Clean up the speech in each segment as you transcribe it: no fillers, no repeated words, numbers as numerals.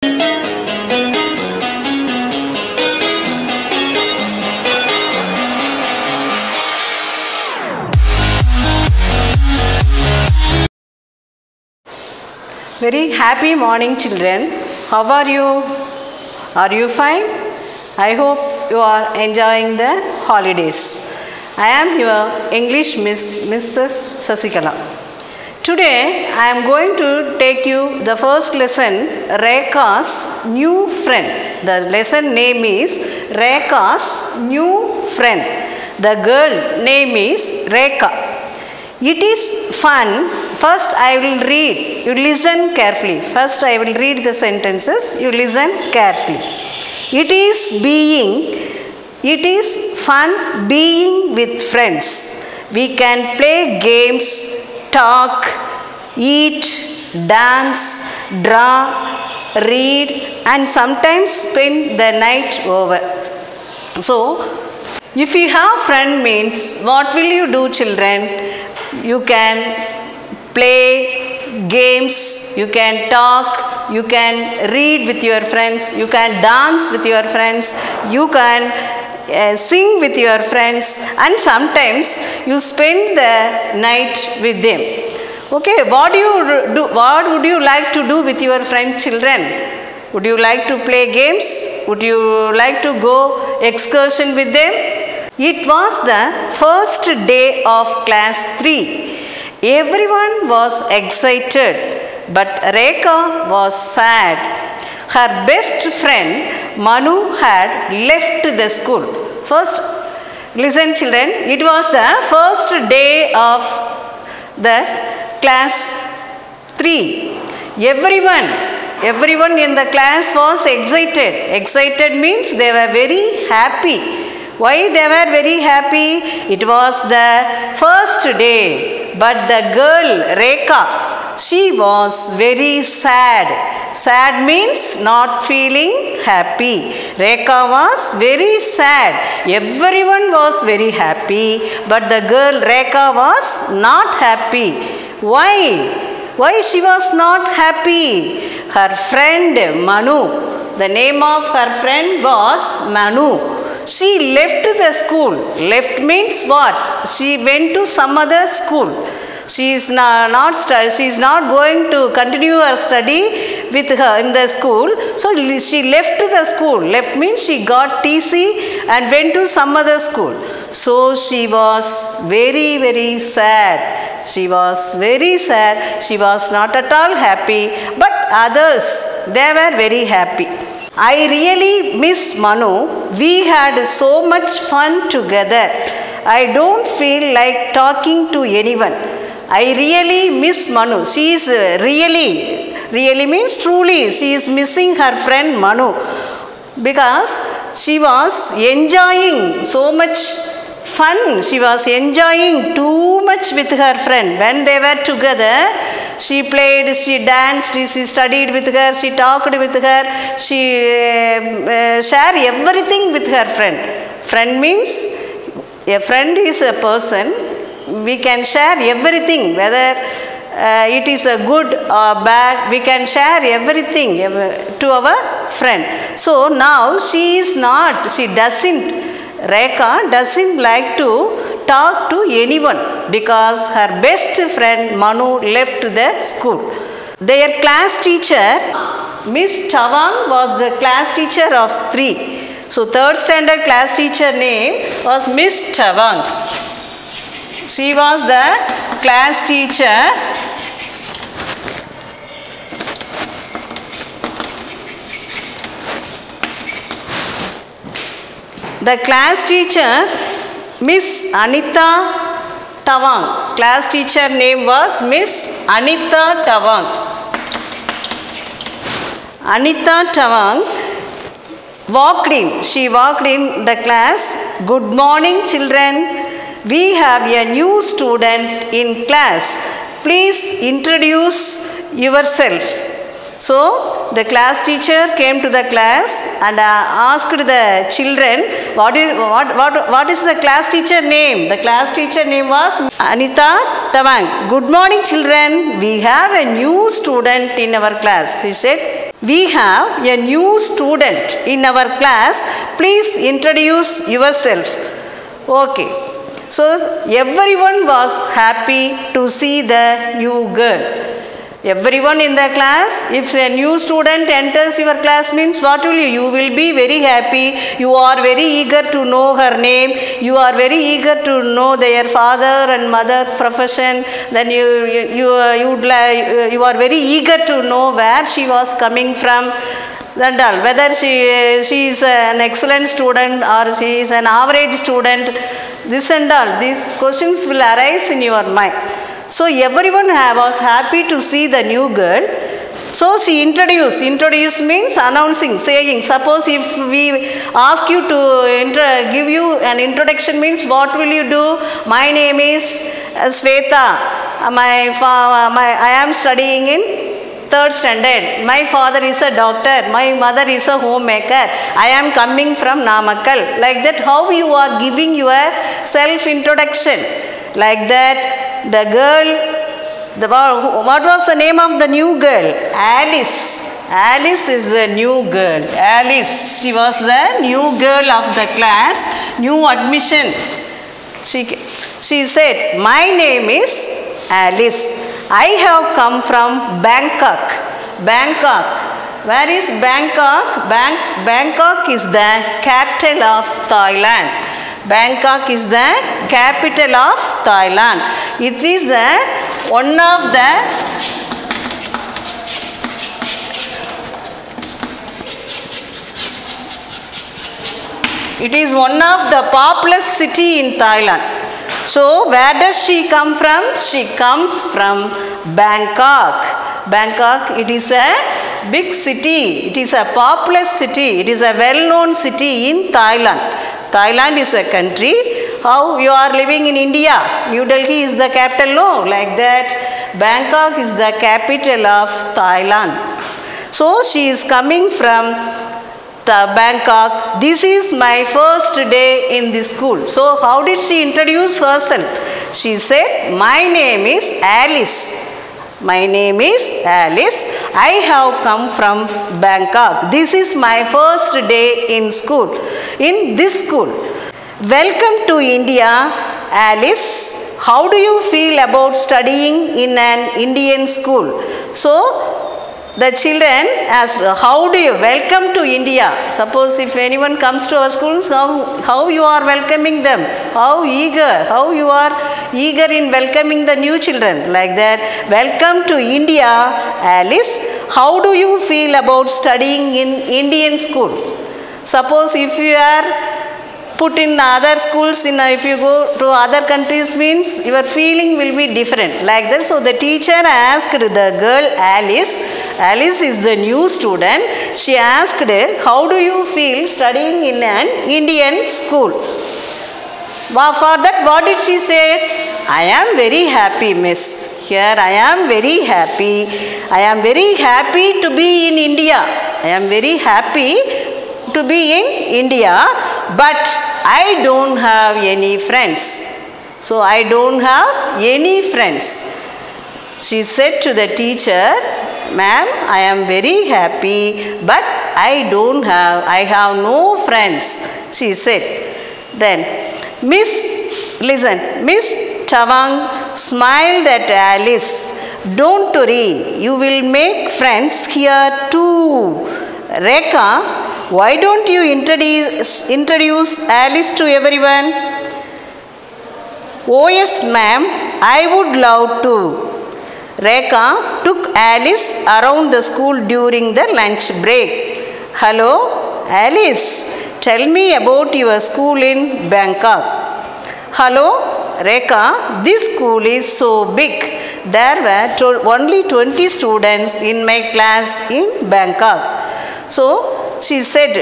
Very happy morning, children. How are you? Are you fine? I hope you are enjoying the holidays. I am your English Miss, Mrs. Sasikala. Today I am going to take you the first lesson, Rekha's new friend. The lesson name is Rekha's new friend. The girl name is Rekha. It is fun. First I will read. You listen carefully. First I will read the sentences. You listen carefully. It is fun being with friends. We can play games, talk, eat, dance, draw, read, and sometimes spend the night over. So, if you have friend means, what will you do, children? You can play games, you can talk, you can read with your friends, you can dance with your friends, you can sing with your friends, and sometimes you spend the night with them. Okay, what would you like to do with your friends, children? Would you like to play games? Would you like to go excursion with them? It was the first day of class 3. Everyone was excited, but Rekha was sad. Her best friend Manu had left the school. First, listen children, it was the first day of the class 3. Everyone in the class was excited. Excited means they were very happy. Why they were very happy? It was the first day. But the girl, Rekha, she was very sad. Sad means not feeling happy. Rekha was very sad. Everyone was very happy. But the girl, Rekha, was not happy. Why? Why she was not happy? Her friend Manu, the name of her friend was Manu. She left the school. Left means what? She went to some other school. She is not going to continue her study with her in the school. So she left the school. Left means she got TC and went to some other school. So she was very, very sad. She was very sad. She was not at all happy. But others, they were very happy. I really miss Manu. We had so much fun together. I don't feel like talking to anyone. I really miss Manu. She is really means truly. She is missing her friend Manu because she was enjoying so much fun. She was enjoying too much with her friend. When they were together, she played, she danced, she studied with her, she talked with her, she shared everything with her friend. Friend means, a friend is a person, we can share everything, whether it is a good or bad, we can share everything to our friend. So now Rekha doesn't like to talk to anyone because her best friend Manu left the school. Their class teacher, Miss Tawang, was the class teacher of 3. So 3rd standard class teacher name was Miss Tawang. She was the class teacher. The class teacher, Miss Anita Tawang. Class teacher name was Miss Anita Tawang. Anita Tawang walked in. She walked in the class. Good morning, children. We have a new student in class. Please introduce yourself. So, the class teacher came to the class and asked the children, what is the class teacher name? The class teacher name was Anita Tawang. Good morning, children. We have a new student in our class. She said, we have a new student in our class. Please introduce yourself. Okay. So everyone was happy to see the new girl. Everyone in the class, if a new student enters your class, means what will you? You will be very happy. You are very eager to know her name. You are very eager to know their father and mother profession. Then you are very eager to know where she was coming from. And all, whether she is an excellent student or she is an average student. This and all, these questions will arise in your mind. So everyone was happy to see the new girl. So she introduced. Introduce means announcing, saying. Suppose if we ask you to give you an introduction, means what will you do? My name is Sweta. I am studying in 3rd standard. My father is a doctor. My mother is a homemaker. I am coming from Namakkal. Like that, how you are giving your self-introduction. Like that. The girl, what was the name of the new girl? Alice. Alice is the new girl. Alice, she was the new girl of the class, new admission. She said, my name is Alice. I have come from Bangkok. Bangkok. Where is Bangkok? Bangkok is the capital of Thailand. Bangkok is the capital of Thailand. It is one of the populous city in Thailand. So where does she come from? She comes from Bangkok. Bangkok, it is a big city. It is a populous city. It is a well-known city in Thailand. Thailand is a country. How you are living in India? New Delhi is the capital, no? Like that, Bangkok is the capital of Thailand. So she is coming from Bangkok. This is my first day in the school. So how did she introduce herself? She said, my name is Alice. My name is Alice. I have come from Bangkok. This is my first day in school. In this school. Welcome to India, Alice. How do you feel about studying in an Indian school? So the children asked, how do you welcome to India? Suppose if anyone comes to our schools, how you are welcoming them? How you are eager in welcoming the new children. Like that, welcome to India, Alice. How do you feel about studying in Indian school? Suppose if you are put in other schools, if you go to other countries, means your feeling will be different. Like that, so the teacher asked the girl Alice. Alice is the new student. She asked her, how do you feel studying in an Indian school? For that, what did she say? I am very happy, miss. Here I am very happy. I am very happy to be in India. I am very happy to be in India, but I don't have any friends. So I don't have any friends. She said to the teacher, ma'am, I am very happy, but I have no friends. She said. Then Miss Tawang smiled at Alice. Don't worry, you will make friends here too. Rekha, why don't you introduce Alice to everyone? Oh yes, ma'am, I would love to. Rekha took Alice around the school during the lunch break. Hello, Alice, tell me about your school in Bangkok. Hello, Rekha, this school is so big. There were only 20 students in my class in Bangkok. So she said,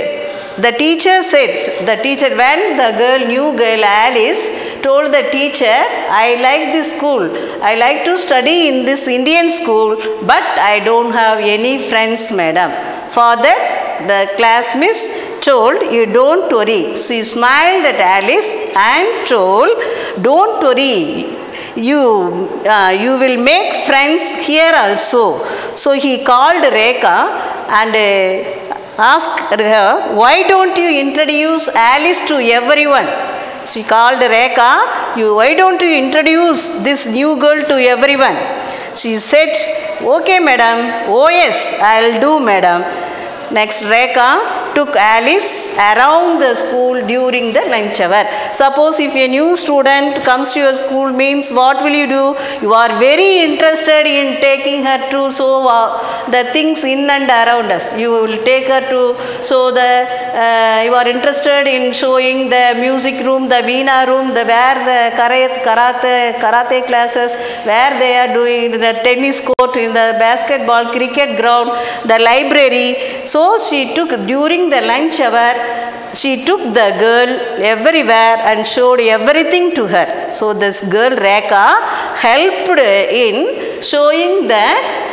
when the new girl Alice told the teacher, I like this school. I like to study in this Indian school, but I don't have any friends, madam. For that, the class miss told, you don't worry. She smiled at Alice and told, don't worry. You will make friends here also. So he called Rekha and asked her, why don't you introduce Alice to everyone? She called Rekha, why don't you introduce this new girl to everyone? She said, okay madam, oh yes, I'll do madam. Next, Rekha took Alice around the school during the lunch hour. Suppose if a new student comes to your school, means what will you do? You are very interested in taking her to show the things in and around us. You will take her to show you are interested in showing the music room, the Veena room, where the karate classes, where they are doing the tennis court, in the basketball, cricket ground, the library. So she took, during the lunch hour, she took the girl everywhere and showed everything to her. So this girl Rekha helped in showing the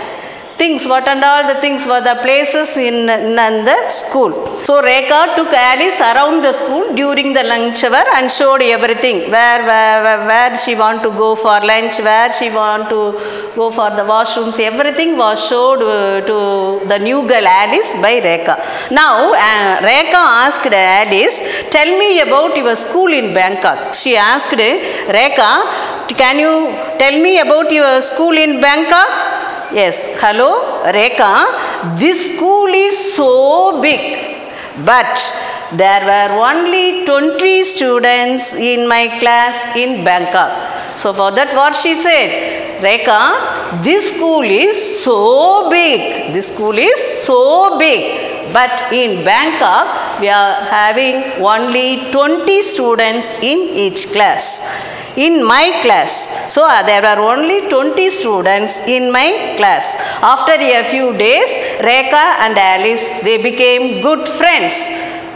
things, what and all the things were the places in the school. So Rekha took Alice around the school during the lunch hour and showed everything, where she want to go for lunch, where she want to go for the washrooms. Everything was showed to the new girl Alice by Rekha. Now Rekha asked Alice, tell me about your school in Bangkok. She asked Rekha, can you tell me about your school in Bangkok? Yes, hello Rekha, this school is so big, but there were only 20 students in my class in Bangkok. So for that what she said, Rekha, this school is so big, this school is so big, but in Bangkok we are having only 20 students in each class. In my class, so there were only 20 students in my class. After a few days, Rekha and Alice, they became good friends.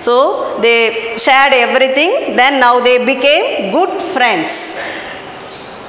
So they shared everything, then now they became good friends.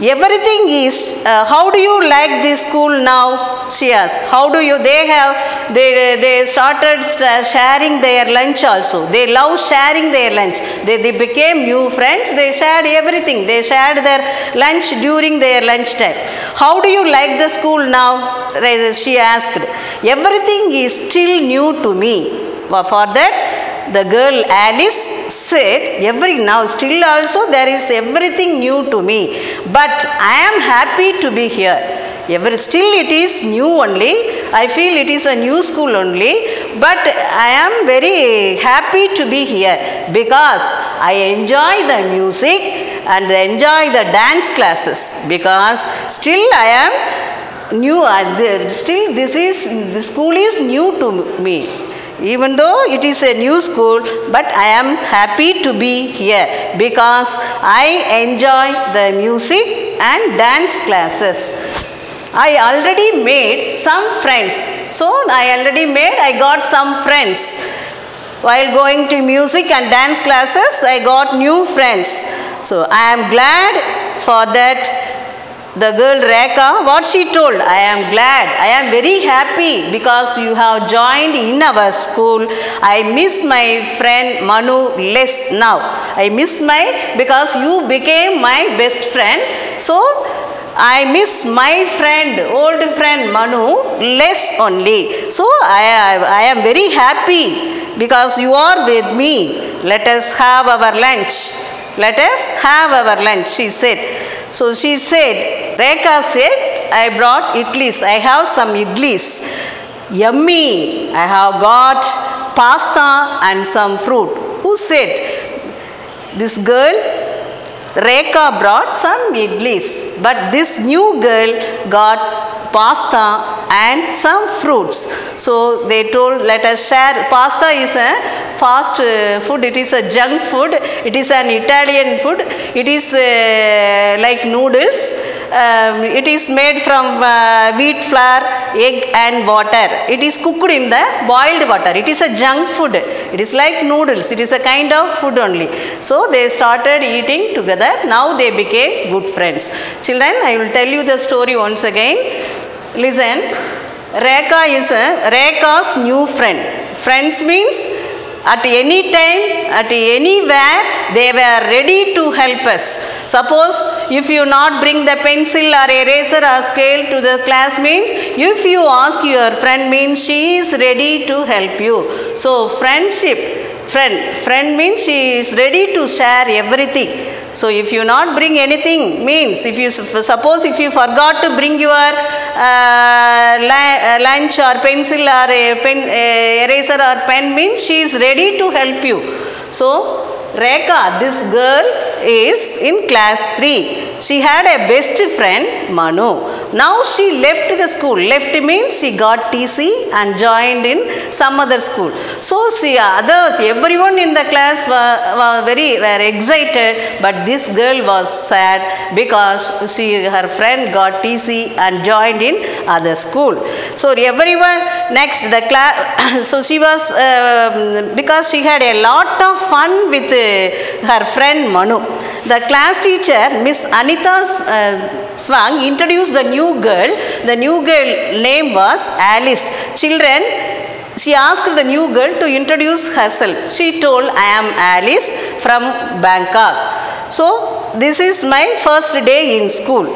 Everything is, how do you like this school now? She asked. How do you, they started sharing their lunch also. They love sharing their lunch. They became new friends. They shared everything. They shared their lunch during their lunch time. How do you like the school now? She asked. Everything is still new to me. For that, the girl Alice said, now still also there is everything new to me, but I am happy to be here. Still it is new only, I feel it is a new school only, but I am very happy to be here because I enjoy the music and enjoy the dance classes, because still I am new, still this school is new to me. Even though it is a new school, but I am happy to be here because I enjoy the music and dance classes. I already made some friends. So I got some friends. While going to music and dance classes, I got new friends. So I am glad for that. The girl Rekha, what she told, I am glad, I am very happy because you have joined in our school. I miss my friend Manu less now. I miss because you became my best friend. So I miss my friend, old friend Manu less only. So I am very happy because you are with me. Let us have our lunch. Let us have our lunch, she said. So she said, Rekha said, I brought idlis. I have some idlis. Yummy. I have got pasta and some fruit. Who said? This girl, Rekha, brought some idlis. But this new girl got pasta and some fruits. So they told, let us share. Pasta is a fast food. It is a junk food. It is an Italian food. It is like noodles. It is made from wheat flour, egg and water. It is cooked in the boiled water. It is a junk food. It is like noodles. It is a kind of food only. So they started eating together. Now they became good friends. Children, I will tell you the story once again. Listen. Rekha is Rekha's new friend. Friends means At any time, at anywhere, they were ready to help us. Suppose if you not bring the pencil or eraser or scale to the class means, if you ask your friend means she is ready to help you. So friendship, friend means she is ready to share everything. So if you not bring anything means, if you suppose if you forgot to bring your lunch or pencil or eraser or pen means she is ready to help you. So Rekha, this girl is in class 3. She had a best friend Manu. Now she left the school. Left means she got TC and joined in some other school. So see, others, everyone in the class were excited, but this girl was sad because her friend got TC and joined in other school. So everyone next the class. So she was because she had a lot of fun with her friend Manu. The class teacher, Miss Anita Swang, introduced the new girl. The new girl name was Alice. Children, she asked the new girl to introduce herself. She told, I am Alice from Bangkok. So this is my first day in school.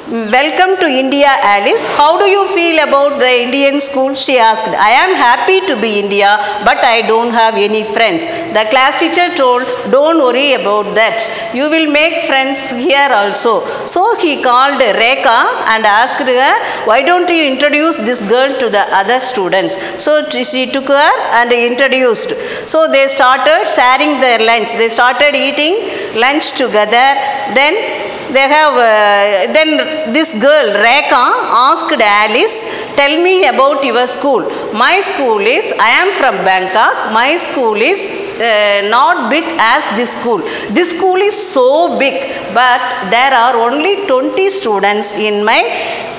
Welcome to India, Alice. How do you feel about the Indian school? She asked. I am happy to be India, but I don't have any friends. The class teacher told, don't worry about that. You will make friends here also. So he called Rekha and asked her, why don't you introduce this girl to the other students? So she took her and introduced. So they started sharing their lunch. They started eating lunch together. Then this girl Rekha asked Alice, tell me about your school. My school is, I am from Bangkok. My school is not big as this school. This school is so big, but there are only 20 students in my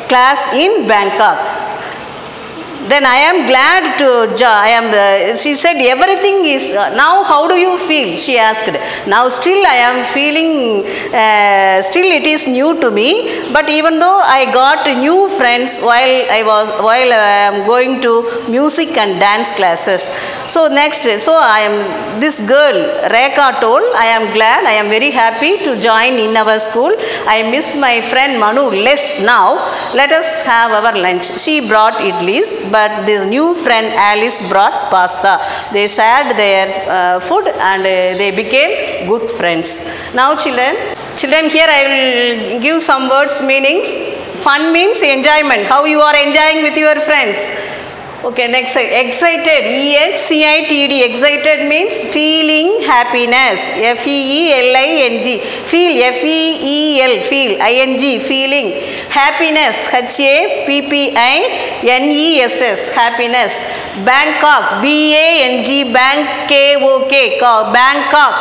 class in Bangkok. Then I am glad to she said everything is, now how do you feel? She asked. Now still I am feeling, still it is new to me, but even though I got new friends while I am going to music and dance classes. So next, so this girl Rekha told, I am glad, I am very happy to join in our school. I miss my friend Manu less now. Let us have our lunch. She brought idlis, but this new friend Alice brought pasta. They shared their food and they became good friends. Now children, here I will give some words meanings. Fun means enjoyment. How you are enjoying with your friends. Okay, next, excited, E-X-C-I-T-E-D, excited means feeling happiness, F-E-E-L-I-N-G, feel, F-E-E-L, feel, I-N-G, feeling, happiness, H-A-P-P-I-N-E-S-S, happiness, Bangkok, B-A-N-G, Bank, K-O-K, Bangkok,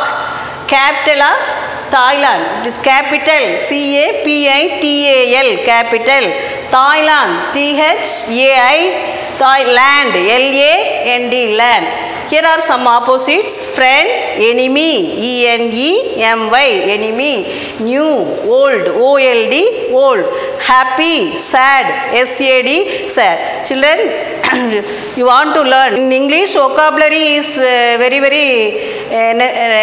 capital of Thailand, it is capital, C-A-P-I-T-A-L, capital, Thailand, T-H-A-I, Thailand, L-A-N-D, land. Here are some opposites. Friend, enemy, E-N-E-M-Y, enemy. New, old, O-L-D, old. Happy, sad, S-A-D, sad. Children, you want to learn. In English, vocabulary is very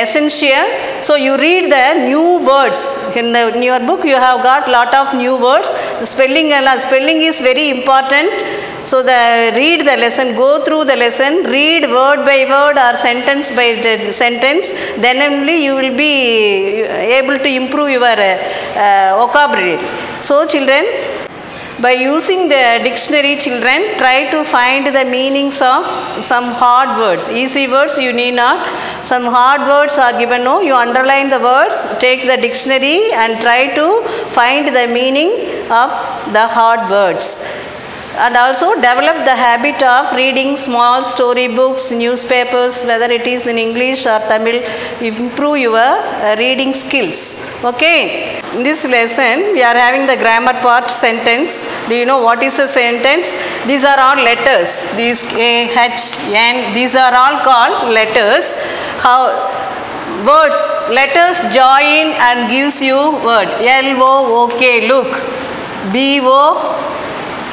essential. So you read the new words. In your book, you have got lot of new words. Spelling is very important. So read the lesson, go through the lesson, read word by word or sentence by sentence, then only you will be able to improve your vocabulary. So children, by using the dictionary, children, try to find the meanings of some hard words. Easy words you need not. Some hard words are given. No, you underline the words, take the dictionary and try to find the meaning of the hard words. And also develop the habit of reading small story books, newspapers, whether it is in English or Tamil, improve your reading skills. Okay. In this lesson, we are having the grammar part, sentence. Do you know what is a sentence? These are all letters. These A, H, N, these are all called letters. How words, letters join and gives you word. L-O-O-K, look. B-O,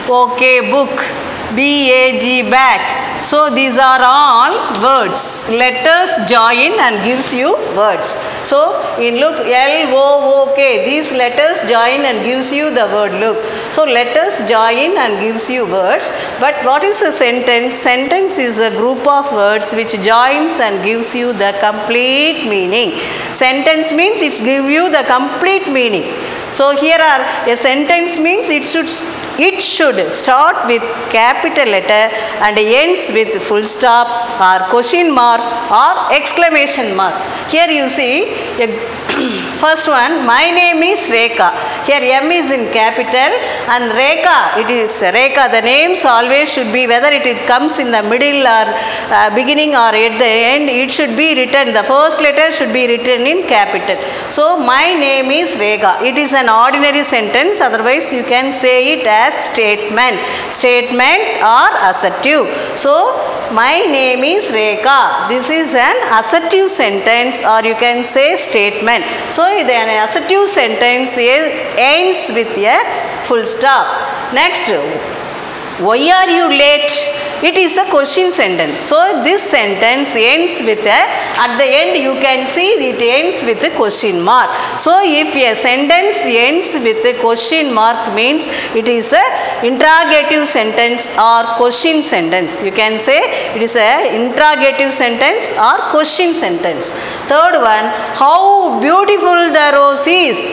okay, book. B-A-G, back. So these are all words. Letters join and gives you words. So in look, L-O-O-K, these letters join and gives you the word look. So letters join and gives you words. But what is a sentence? Sentence is a group of words which joins and gives you the complete meaning. Sentence means it gives you the complete meaning. So here are a sentence means it should start with capital letter and ends with full stop or question mark or exclamation mark. Here you see first one, my name is Rekha. Here M is in capital and Rekha, it is Rekha. The names always should be, whether it comes in the middle or beginning or at the end, it should be written, the first letter should be written in capital. So my name is Rekha. It is an ordinary sentence, otherwise you can say it as statement or assertive. So my name is Rekha. This is an assertive sentence, or you can say statement. So an assertive sentence ends with a full stop. Next, why are you late? It is a question sentence. So this sentence ends with at the end you can see it ends with a question mark. So if a sentence ends with a question mark means it is a interrogative sentence or question sentence. You can say it is a interrogative sentence or question sentence. Third one, how beautiful the rose is.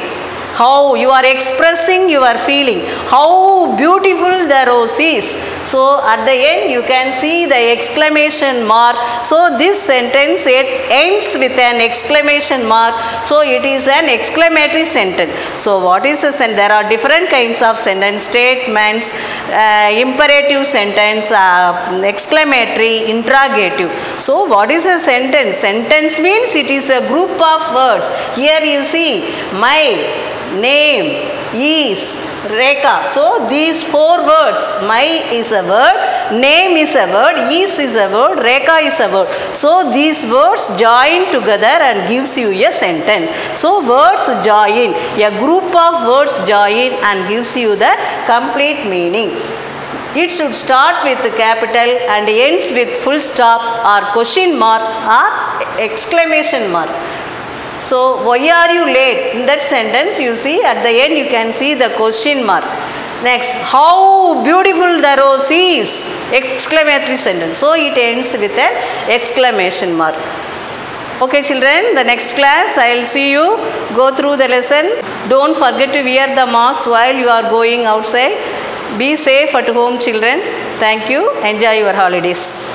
How you are expressing your feeling. How beautiful the rose is. So at the end you can see the exclamation mark. So this sentence ends with an exclamation mark. So it is an exclamatory sentence. So what is a sentence? There are different kinds of sentence: statements, imperative sentence, exclamatory, interrogative. So what is a sentence? Sentence means it is a group of words. Here you see my name is Rekha. So these four words, my is a word, name is a word, is a word, Rekha is a word. So these words join together and gives you a sentence. So words join, a group of words join and gives you the complete meaning. It should start with the capital and ends with full stop or question mark or exclamation mark. So why are you late? In that sentence you see at the end you can see the question mark. Next, how beautiful the rose is, exclamatory sentence. So it ends with an exclamation mark. Okay children, the next class I will see you go through the lesson. Don't forget to wear the masks while you are going outside. Be safe at home children. Thank you. Enjoy your holidays.